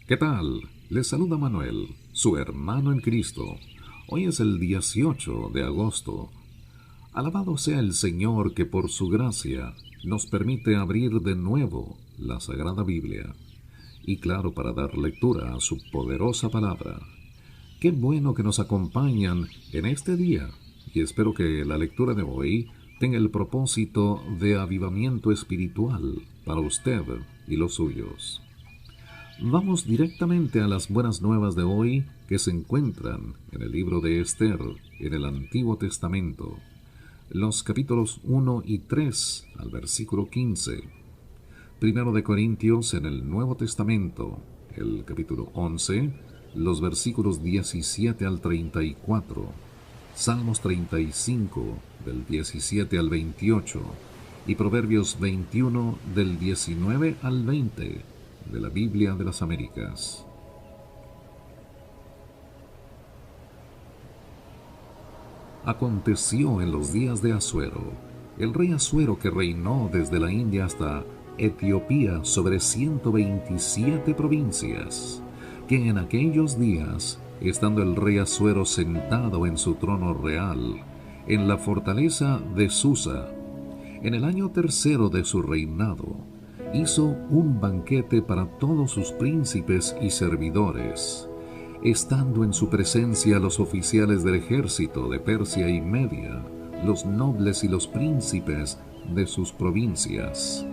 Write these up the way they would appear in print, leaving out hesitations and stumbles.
¿Qué tal? Les saluda Manuel, su hermano en Cristo. Hoy es el 18 de agosto. Alabado sea el Señor que por su gracia nos permite abrir de nuevo la Sagrada Biblia. Y claro, para dar lectura a su poderosa palabra. Qué bueno que nos acompañan en este día y espero que la lectura de hoy tenga el propósito de avivamiento espiritual para usted y los suyos. Vamos directamente a las buenas nuevas de hoy que se encuentran en el libro de Esther, en el Antiguo Testamento, los capítulos 1 y 3 al versículo 15. Primero de Corintios en el Nuevo Testamento, el capítulo 11, los versículos 17 al 34. Salmos 35 del 17 al 28 y Proverbios 21 del 19 al 20 de la Biblia de las Américas. Aconteció en los días de Asuero, el rey Asuero que reinó desde la India hasta Etiopía sobre 127 provincias, que en aquellos días, estando el rey Asuero sentado en su trono real, en la fortaleza de Susa, en el año tercero de su reinado, hizo un banquete para todos sus príncipes y servidores, estando en su presencia los oficiales del ejército de Persia y Media, los nobles y los príncipes de sus provincias.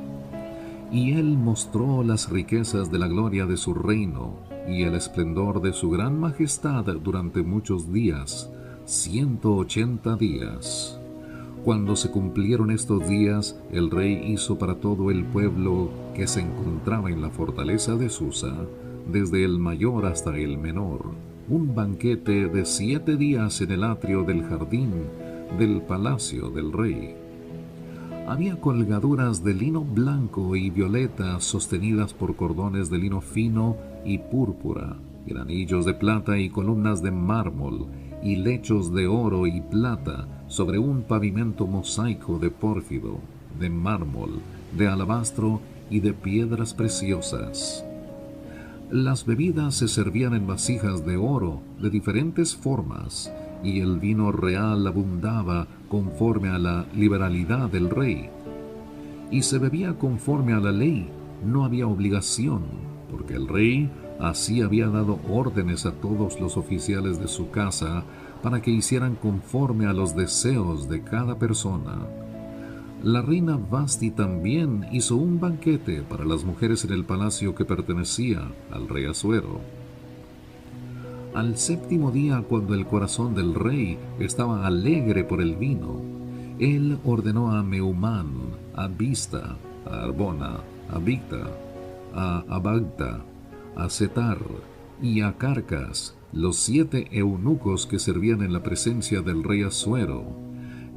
Y él mostró las riquezas de la gloria de su reino y el esplendor de su gran majestad durante muchos días, 180 días. Cuando se cumplieron estos días, el rey hizo para todo el pueblo que se encontraba en la fortaleza de Susa, desde el mayor hasta el menor, un banquete de 7 días en el atrio del jardín del palacio del rey. Había colgaduras de lino blanco y violeta sostenidas por cordones de lino fino y púrpura, granillos de plata y columnas de mármol, y lechos de oro y plata sobre un pavimento mosaico de pórfido, de mármol, de alabastro y de piedras preciosas. Las bebidas se servían en vasijas de oro de diferentes formas, y el vino real abundaba conforme a la liberalidad del rey. Y se bebía conforme a la ley, no había obligación, porque el rey así había dado órdenes a todos los oficiales de su casa para que hicieran conforme a los deseos de cada persona. La reina Vasti también hizo un banquete para las mujeres en el palacio que pertenecía al rey Asuero. Al séptimo día, cuando el corazón del rey estaba alegre por el vino, él ordenó a Meumán, a Bizta, a Arbona, a Bigta, a Abagta, a Setar y a Carcas, los 7 eunucos que servían en la presencia del rey Asuero,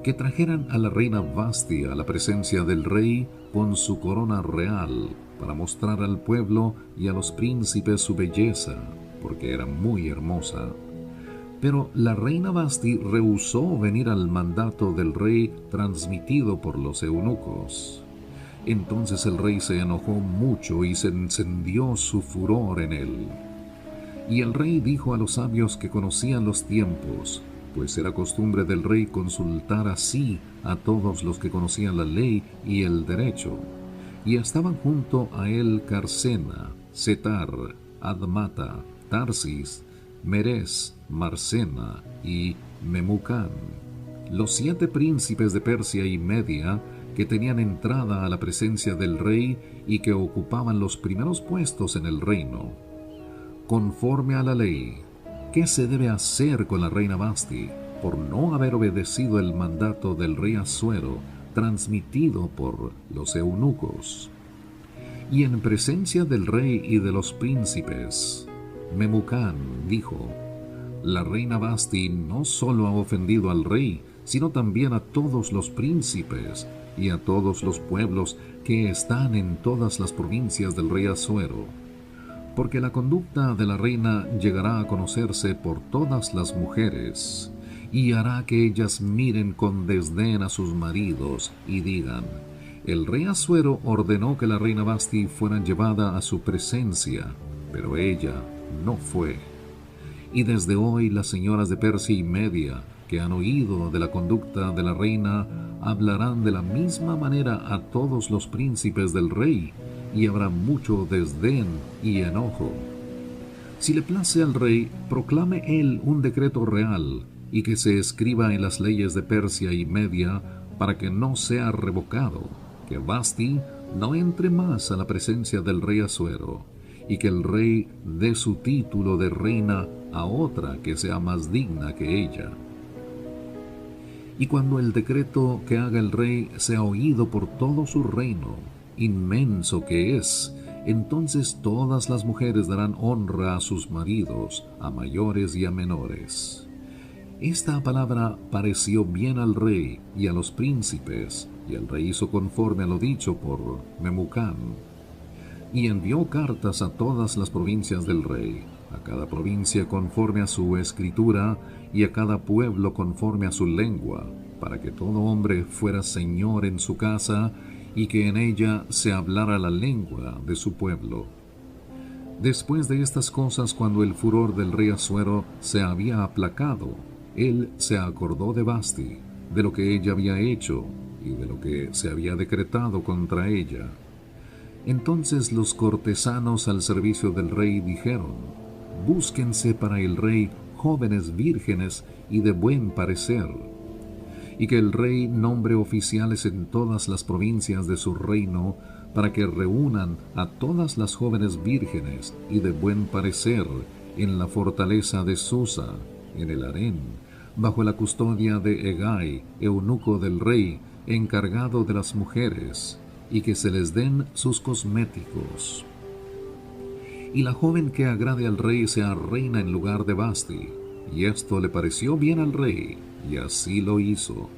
que trajeran a la reina Vasti a la presencia del rey con su corona real, para mostrar al pueblo y a los príncipes su belleza, porque era muy hermosa. Pero la reina Vasti rehusó venir al mandato del rey transmitido por los eunucos. Entonces el rey se enojó mucho y se encendió su furor en él. Y el rey dijo a los sabios que conocían los tiempos, pues era costumbre del rey consultar así a todos los que conocían la ley y el derecho. Y estaban junto a él Carcena, Setar, Admata, Tarsis, Meres, Marsena y Memucán, los 7 príncipes de Persia y Media que tenían entrada a la presencia del rey y que ocupaban los primeros puestos en el reino. Conforme a la ley, ¿qué se debe hacer con la reina Vasti por no haber obedecido el mandato del rey Asuero transmitido por los eunucos? Y en presencia del rey y de los príncipes, Memucán dijo: la reina Vasti no solo ha ofendido al rey, sino también a todos los príncipes y a todos los pueblos que están en todas las provincias del rey Asuero, porque la conducta de la reina llegará a conocerse por todas las mujeres, y hará que ellas miren con desdén a sus maridos y digan: el rey Asuero ordenó que la reina Vasti fuera llevada a su presencia, pero ella no fue. Y desde hoy las señoras de Persia y Media, que han oído de la conducta de la reina, hablarán de la misma manera a todos los príncipes del rey, y habrá mucho desdén y enojo. Si le place al rey, proclame él un decreto real, y que se escriba en las leyes de Persia y Media, para que no sea revocado, que Vasti no entre más a la presencia del rey Asuero, y que el rey dé su título de reina a otra que sea más digna que ella. Y cuando el decreto que haga el rey sea oído por todo su reino, inmenso que es, entonces todas las mujeres darán honra a sus maridos, a mayores y a menores. Esta palabra pareció bien al rey y a los príncipes, y el rey hizo conforme a lo dicho por Memucán. Y envió cartas a todas las provincias del rey, a cada provincia conforme a su escritura, y a cada pueblo conforme a su lengua, para que todo hombre fuera señor en su casa, y que en ella se hablara la lengua de su pueblo. Después de estas cosas, cuando el furor del rey Asuero se había aplacado, él se acordó de Vasti, de lo que ella había hecho, y de lo que se había decretado contra ella. Entonces los cortesanos al servicio del rey dijeron: búsquense para el rey jóvenes vírgenes y de buen parecer, y que el rey nombre oficiales en todas las provincias de su reino, para que reúnan a todas las jóvenes vírgenes y de buen parecer en la fortaleza de Susa, en el harén, bajo la custodia de Hegai, eunuco del rey, encargado de las mujeres, y que se les den sus cosméticos. Y la joven que agrade al rey sea reina en lugar de Vasti. Y esto le pareció bien al rey, y así lo hizo.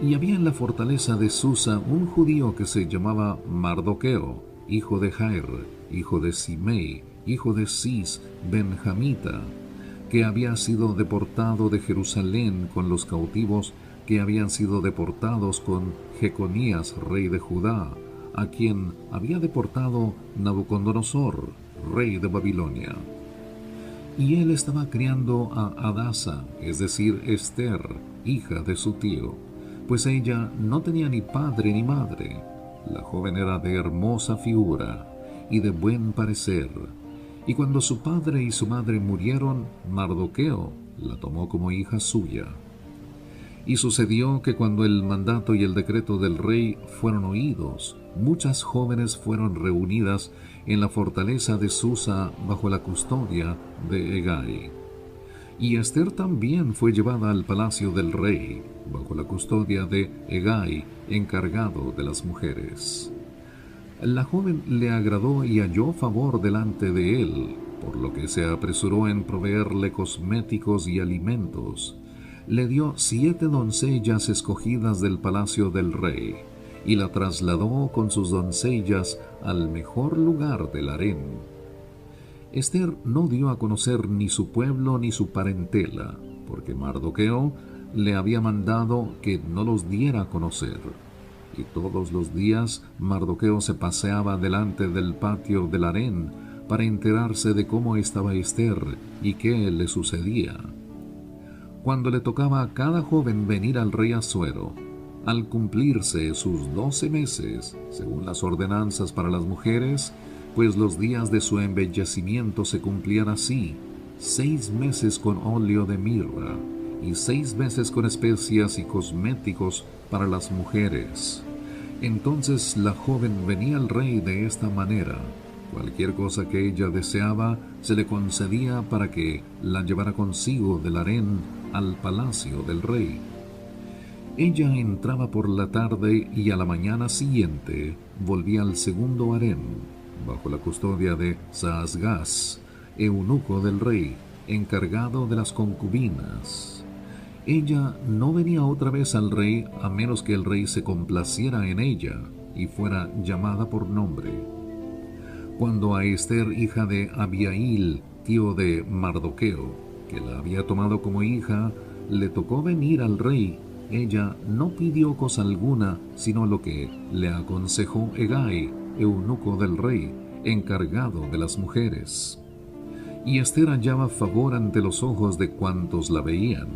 Y había en la fortaleza de Susa un judío que se llamaba Mardoqueo, hijo de Jair, hijo de Simei, hijo de Cis, benjamita, que había sido deportado de Jerusalén con los cautivos que habían sido deportados con Jeconías, rey de Judá, a quien había deportado Nabucodonosor, rey de Babilonia. Y él estaba criando a Hadasa, es decir, Esther, hija de su tío, pues ella no tenía ni padre ni madre. La joven era de hermosa figura y de buen parecer. Y cuando su padre y su madre murieron, Mardoqueo la tomó como hija suya. Y sucedió que cuando el mandato y el decreto del rey fueron oídos, muchas jóvenes fueron reunidas en la fortaleza de Susa bajo la custodia de Hegai. Y Esther también fue llevada al palacio del rey, bajo la custodia de Hegai, encargado de las mujeres. La joven le agradó y halló favor delante de él, por lo que se apresuró en proveerle cosméticos y alimentos. Le dio 7 doncellas escogidas del palacio del rey, y la trasladó con sus doncellas al mejor lugar del harén. Esther no dio a conocer ni su pueblo ni su parentela, porque Mardoqueo le había mandado que no los diera a conocer. Y todos los días Mardoqueo se paseaba delante del patio del harén para enterarse de cómo estaba Esther y qué le sucedía. Cuando le tocaba a cada joven venir al rey Asuero, al cumplirse sus 12 meses, según las ordenanzas para las mujeres, pues los días de su embellecimiento se cumplían así: 6 meses con óleo de mirra, y 6 meses con especias y cosméticos para las mujeres. Entonces la joven venía al rey de esta manera. Cualquier cosa que ella deseaba se le concedía para que la llevara consigo del harén al palacio del rey. Ella entraba por la tarde y a la mañana siguiente volvía al segundo harén, bajo la custodia de Saasgaz, eunuco del rey, encargado de las concubinas. Ella no venía otra vez al rey a menos que el rey se complaciera en ella y fuera llamada por nombre. Cuando a Esther, hija de Abiail, tío de Mardoqueo, que la había tomado como hija, le tocó venir al rey, ella no pidió cosa alguna, sino lo que le aconsejó Hegai, eunuco del rey, encargado de las mujeres. Y Ester hallaba favor ante los ojos de cuantos la veían.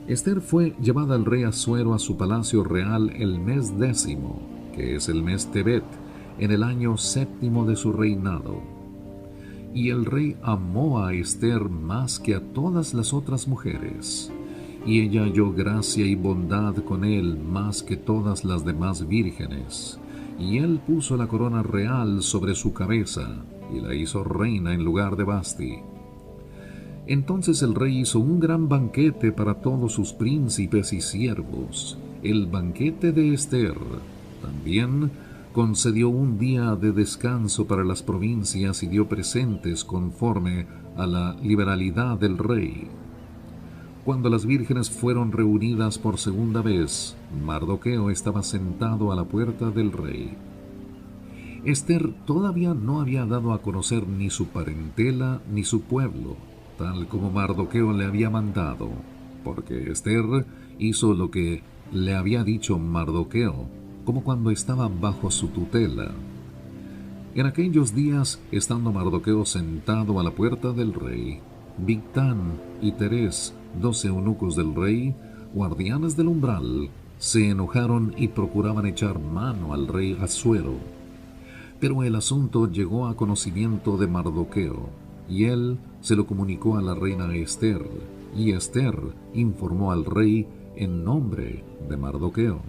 Ester fue llevada al rey Asuero a su palacio real el mes 10º, que es el mes Tebet, en el año 7º de su reinado. Y el rey amó a Ester más que a todas las otras mujeres, y ella halló gracia y bondad con él más que todas las demás vírgenes. Y él puso la corona real sobre su cabeza, y la hizo reina en lugar de Vasti. Entonces el rey hizo un gran banquete para todos sus príncipes y siervos, el banquete de Ester. También concedió un día de descanso para las provincias y dio presentes conforme a la liberalidad del rey. Cuando las vírgenes fueron reunidas por segunda vez, Mardoqueo estaba sentado a la puerta del rey. Ester todavía no había dado a conocer ni su parentela ni su pueblo, tal como Mardoqueo le había mandado, porque Ester hizo lo que le había dicho Mardoqueo, como cuando estaba bajo su tutela. En aquellos días, estando Mardoqueo sentado a la puerta del rey, Bigtán y Teres, 12 eunucos del rey, guardianes del umbral, se enojaron y procuraban echar mano al rey Asuero. Pero el asunto llegó a conocimiento de Mardoqueo, y él se lo comunicó a la reina Ester, y Ester informó al rey en nombre de Mardoqueo.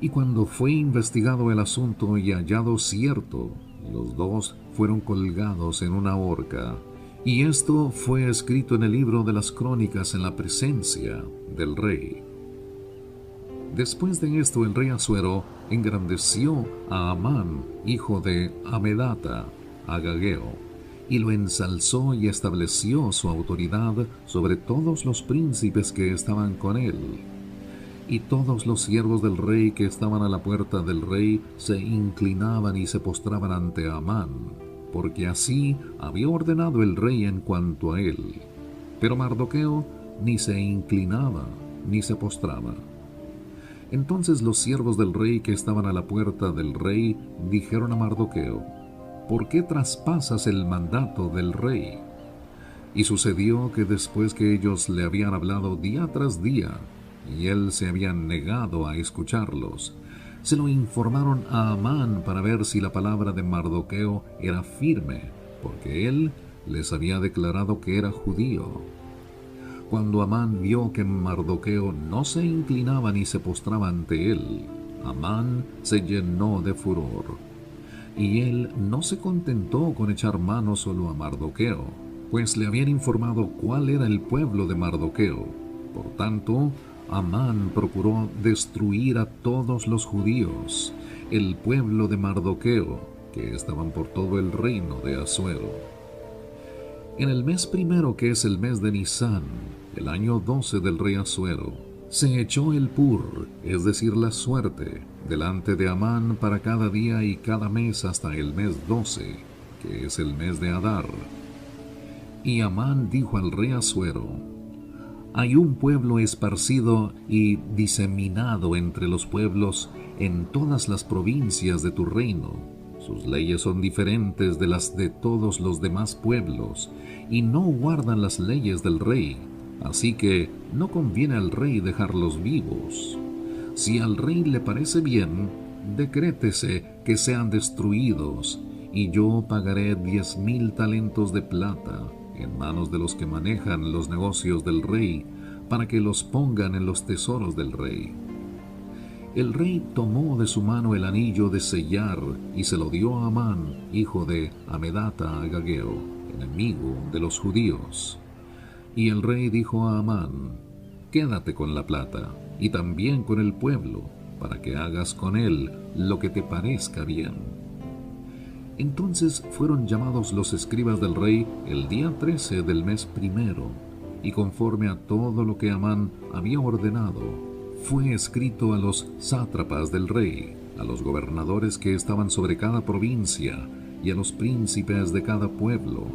Y cuando fue investigado el asunto y hallado cierto, los dos fueron colgados en una horca, y esto fue escrito en el libro de las crónicas en la presencia del rey. Después de esto, el rey Asuero engrandeció a Amán, hijo de Amedata, Agageo, y lo ensalzó y estableció su autoridad sobre todos los príncipes que estaban con él. Y todos los siervos del rey que estaban a la puerta del rey se inclinaban y se postraban ante Amán, porque así había ordenado el rey en cuanto a él. Pero Mardoqueo ni se inclinaba ni se postraba. Entonces los siervos del rey que estaban a la puerta del rey dijeron a Mardoqueo: ¿por qué traspasas el mandato del rey? Y sucedió que después que ellos le habían hablado día tras día, y él se había negado a escucharlos, se lo informaron a Amán para ver si la palabra de Mardoqueo era firme, porque él les había declarado que era judío. Cuando Amán vio que Mardoqueo no se inclinaba ni se postraba ante él, Amán se llenó de furor. Y él no se contentó con echar mano solo a Mardoqueo, pues le habían informado cuál era el pueblo de Mardoqueo. Por tanto, Amán procuró destruir a todos los judíos, el pueblo de Mardoqueo, que estaban por todo el reino de Asuero. En el mes primero, que es el mes de Nisán, el año 12 del rey Asuero, se echó el pur, es decir, la suerte, delante de Amán para cada día y cada mes hasta el mes 12, que es el mes de Adar. Y Amán dijo al rey Asuero: hay un pueblo esparcido y diseminado entre los pueblos en todas las provincias de tu reino. Sus leyes son diferentes de las de todos los demás pueblos, y no guardan las leyes del rey, así que no conviene al rey dejarlos vivos. Si al rey le parece bien, decrétese que sean destruidos, y yo pagaré 10,000 talentos de plata en manos de los que manejan los negocios del rey, para que los pongan en los tesoros del rey. El rey tomó de su mano el anillo de sellar y se lo dio a Amán, hijo de Amedata Agageo, enemigo de los judíos. Y el rey dijo a Amán: quédate con la plata y también con el pueblo, para que hagas con él lo que te parezca bien. Entonces fueron llamados los escribas del rey el día 13 del mes primero, y conforme a todo lo que Amán había ordenado, fue escrito a los sátrapas del rey, a los gobernadores que estaban sobre cada provincia, y a los príncipes de cada pueblo,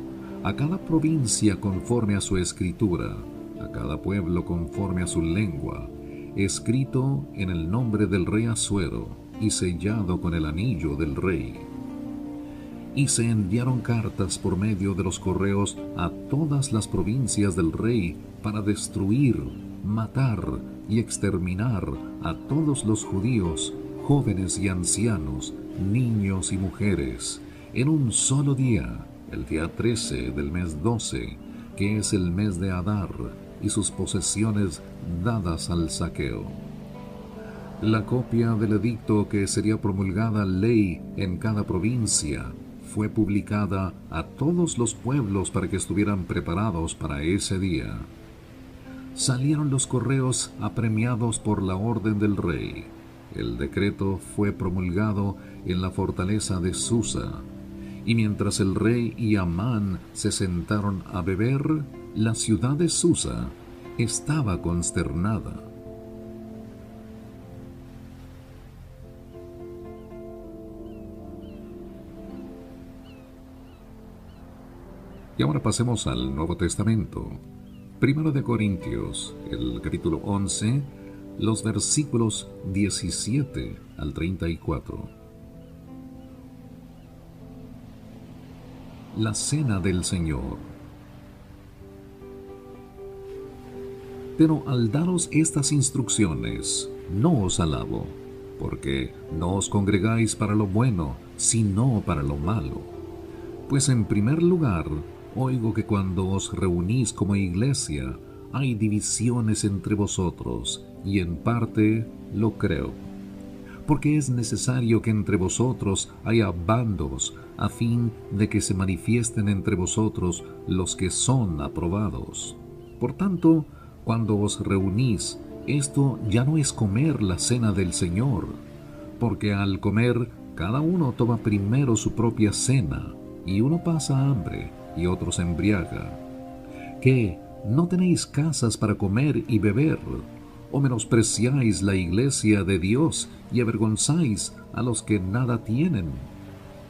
a cada provincia conforme a su escritura, a cada pueblo conforme a su lengua, escrito en el nombre del rey Asuero y sellado con el anillo del rey. y se enviaron cartas por medio de los correos a todas las provincias del rey para destruir, matar y exterminar a todos los judíos, jóvenes y ancianos, niños y mujeres, en un solo día, el día 13 del mes 12, que es el mes de Adar, y sus posesiones dadas al saqueo. La copia del edicto que sería promulgada ley en cada provincia fue publicada a todos los pueblos para que estuvieran preparados para ese día. Salieron los correos apremiados por la orden del rey. El decreto fue promulgado en la fortaleza de Susa, y mientras el rey y Amán se sentaron a beber, la ciudad de Susa estaba consternada. Y ahora pasemos al Nuevo Testamento. Primero de Corintios, el capítulo 11, los versículos 17 al 34. La cena del Señor. Pero al daros estas instrucciones, no os alabo, porque no os congregáis para lo bueno, sino para lo malo. Pues en primer lugar, oigo que cuando os reunís como iglesia, hay divisiones entre vosotros, y en parte lo creo. Porque es necesario que entre vosotros haya bandos, a fin de que se manifiesten entre vosotros los que son aprobados. Por tanto, cuando os reunís, esto ya no es comer la cena del Señor, porque al comer cada uno toma primero su propia cena, y uno pasa hambre, y otro se embriaga. ¿Qué? ¿No tenéis casas para comer y beber? ¿O menospreciáis la iglesia de Dios y avergonzáis a los que nada tienen?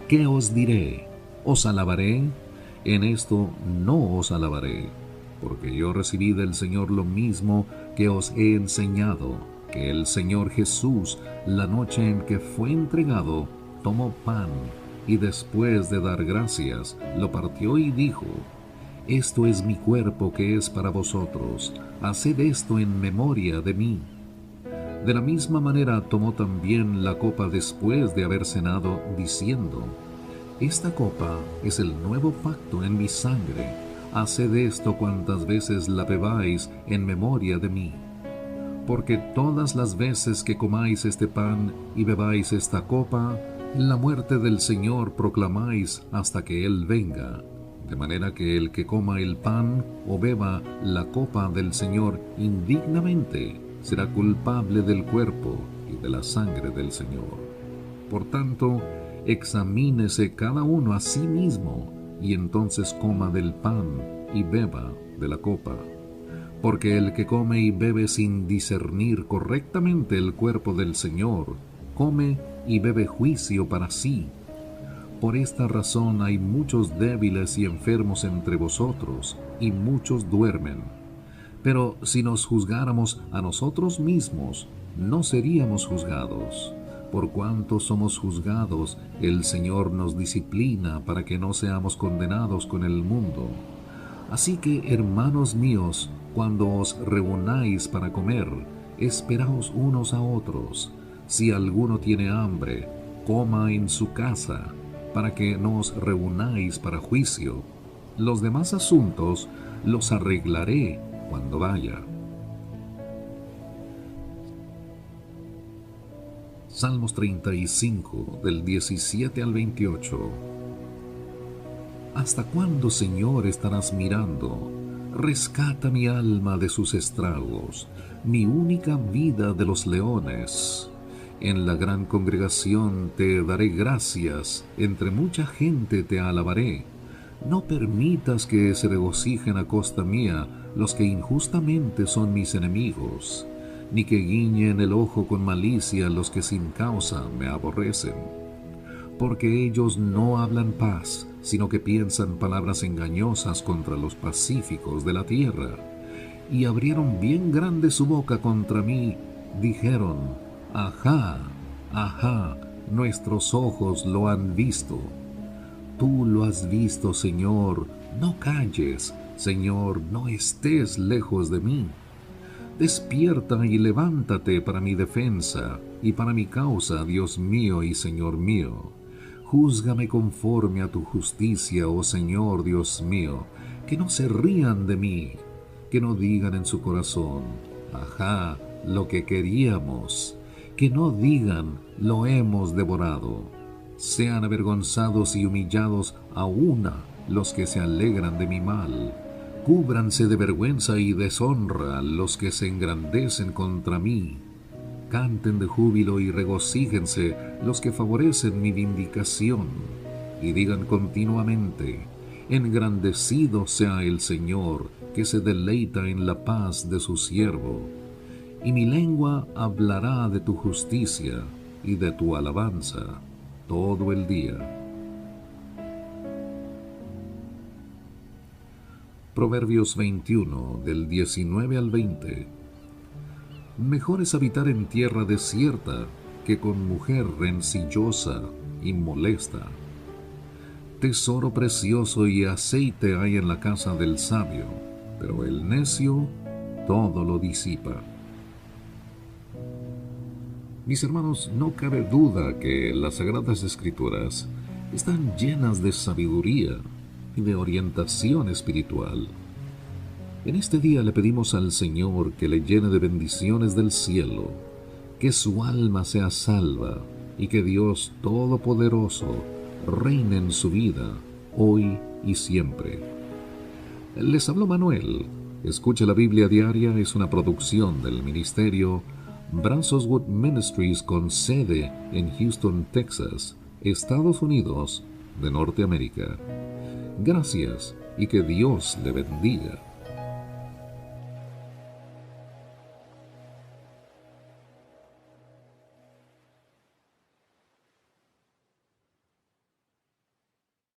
¿Qué os diré? ¿Os alabaré? En esto no os alabaré, porque yo recibí del Señor lo mismo que os he enseñado, que el Señor Jesús, la noche en que fue entregado, tomó pan, y después de dar gracias, lo partió y dijo: Esto es mi cuerpo que es para vosotros, haced esto en memoria de mí. De la misma manera tomó también la copa después de haber cenado, diciendo: Esta copa es el nuevo pacto en mi sangre, haced esto cuantas veces la bebáis en memoria de mí. Porque todas las veces que comáis este pan y bebáis esta copa, la muerte del Señor proclamáis hasta que Él venga. De manera que el que coma el pan o beba la copa del Señor indignamente será culpable del cuerpo y de la sangre del Señor. Por tanto, examínese cada uno a sí mismo, y entonces coma del pan y beba de la copa. Porque el que come y bebe sin discernir correctamente el cuerpo del Señor, come y bebe juicio para sí. Por esta razón hay muchos débiles y enfermos entre vosotros, y muchos duermen. Pero si nos juzgáramos a nosotros mismos, no seríamos juzgados. Por cuanto somos juzgados, el Señor nos disciplina para que no seamos condenados con el mundo. Así que, hermanos míos, cuando os reunáis para comer, esperaos unos a otros. Si alguno tiene hambre, coma en su casa, para que no os reunáis para juicio. Los demás asuntos los arreglaré cuando vaya. Salmos 35, del 17 al 28. ¿Hasta cuándo, Señor, estarás mirando? Rescata mi alma de sus estragos, mi única vida de los leones. En la gran congregación te daré gracias, entre mucha gente te alabaré. No permitas que se regocijen a costa mía los que injustamente son mis enemigos, ni que guiñen el ojo con malicia los que sin causa me aborrecen. Porque ellos no hablan paz, sino que piensan palabras engañosas contra los pacíficos de la tierra. Y abrieron bien grande su boca contra mí, dijeron: Ajá, ajá, nuestros ojos lo han visto. Tú lo has visto, Señor, no calles, Señor, no estés lejos de mí. Despierta y levántate para mi defensa y para mi causa, Dios mío y Señor mío. Júzgame conforme a tu justicia, oh Señor Dios mío, que no se rían de mí, que no digan en su corazón, ajá, lo que queríamos, que no digan, lo hemos devorado. Sean avergonzados y humillados a una los que se alegran de mi mal. Cúbranse de vergüenza y deshonra los que se engrandecen contra mí. Canten de júbilo y regocíjense los que favorecen mi vindicación, y digan continuamente, engrandecido sea el Señor, que se deleita en la paz de su siervo. Y mi lengua hablará de tu justicia y de tu alabanza todo el día. Proverbios 21, del 19 al 20. Mejor es habitar en tierra desierta que con mujer rencillosa y molesta. Tesoro precioso y aceite hay en la casa del sabio, pero el necio todo lo disipa. Mis hermanos, no cabe duda que las Sagradas Escrituras están llenas de sabiduría y de orientación espiritual. En este día le pedimos al Señor que le llene de bendiciones del cielo, que su alma sea salva y que Dios Todopoderoso reine en su vida, hoy y siempre. Les habló Manuel. Escucha la Biblia Diaria es una producción del ministerio Brazo's Ministries con sede en Houston, Texas, Estados Unidos de Norteamérica. Gracias y que Dios le bendiga.